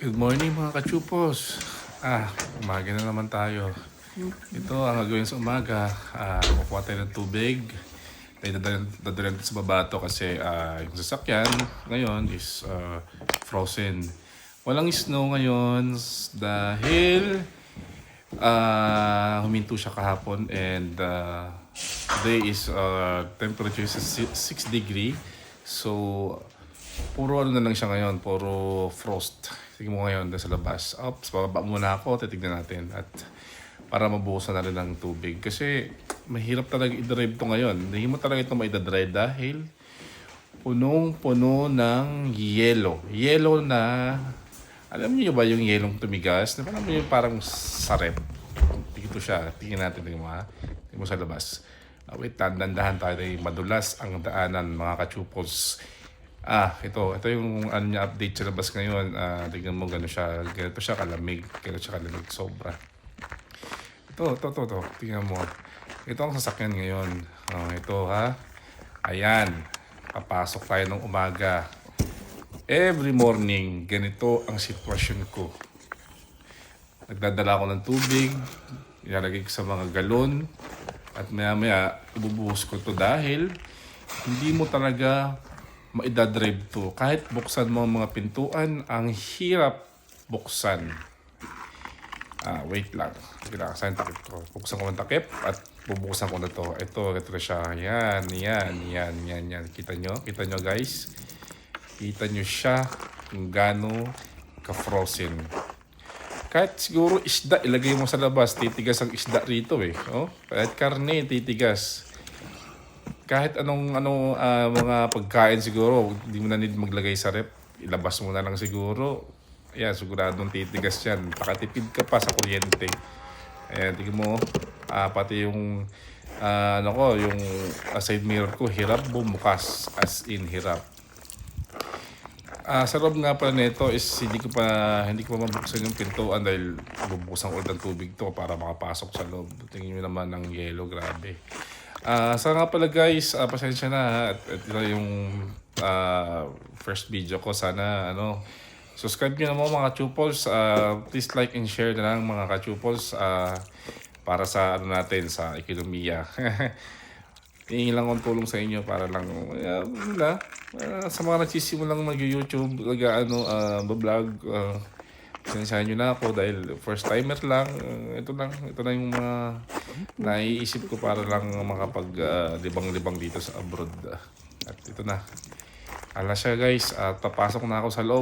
Good morning mga kachupos. Umaga na naman tayo. Ito ang gagawin sa umaga. Kukuha tayo ng tubig. Dadalhin sa baba to kasi yung sasakyan ngayon is frozen. Walang snow ngayon dahil huminto siya kahapon and today is temperature is 6 degree. So puro ano na lang siya ngayon, puro frost. Tingnan mo ngayon sa labas. Bababa muna ako, titignan natin. At para mabuhusan na rin ng tubig. Kasi mahirap talaga i-drive to ngayon. Hindi mo talaga ito maidadrive dahil punong-puno ng yelo. Yelo na, alam niyo ba yung yelong tumigas? Alam mo yung parang sarep. Dito siya. Tingnan natin. Tingnan mo sa labas. Wait, dandahan tayo. Madulas ang daanan, mga kachupos. Ito yung niya update sa labas ngayon. Tingnan mo ganito siya kalamig. Sobra. Ito. Tingnan mo. Ito ang sasakyan ngayon. Ito ha. Ayan. Papasok tayo ng umaga. Every morning, ganito ang sitwasyon ko. Nagdadala ko ng tubig. Ilalagay ko sa mga galon. At maya ibubuhos ko to dahil hindi mo talaga maidadrive to. Kahit buksan mo ang mga pintuan, ang hirap buksan. Wait lang. Saan takip ko? Buksan ko ng takip at bubuksan ko na to. Ito na siya. Yan. Kita nyo guys? Kita nyo siya kung gaano ka-frozen. Kahit siguro isda, ilagay mo sa labas, titigas ang isda rito eh. Kahit karne, titigas. Kahit anong mga pagkain siguro, hindi mo na need maglagay sa rep. Ilabas mo na lang siguro. Ayan, siguradong titigas yan. Pakatipid ka pa sa kuryente. Ayan, tingnan mo. Pati yung yung side mirror ko, hirap bumukas. As in, hirap. Sa loob nga pala nito is hindi ko pa mabuksan yung pintuan dahil bubuksan ko ulit ng tubig to para makapasok sa loob. Tingnan nyo naman ng yelo, grabe. Sa nga pala guys, pasensya na at ito yung first video ko. Sana subscribe nyo naman mga kachupos. Please like and share na lang mga kachupos para sa natin sa ekonomiya. Tingin lang akong tulong sa inyo para lang sa mga nagsisimulang mag-YouTube, vlog, sinasahan nyo na ako dahil first timer lang. Ito na yung mga naiisip ko para lang makapag libang-libang dito sa abroad. At ito na. Ala siya guys, papasok na ako sa loob.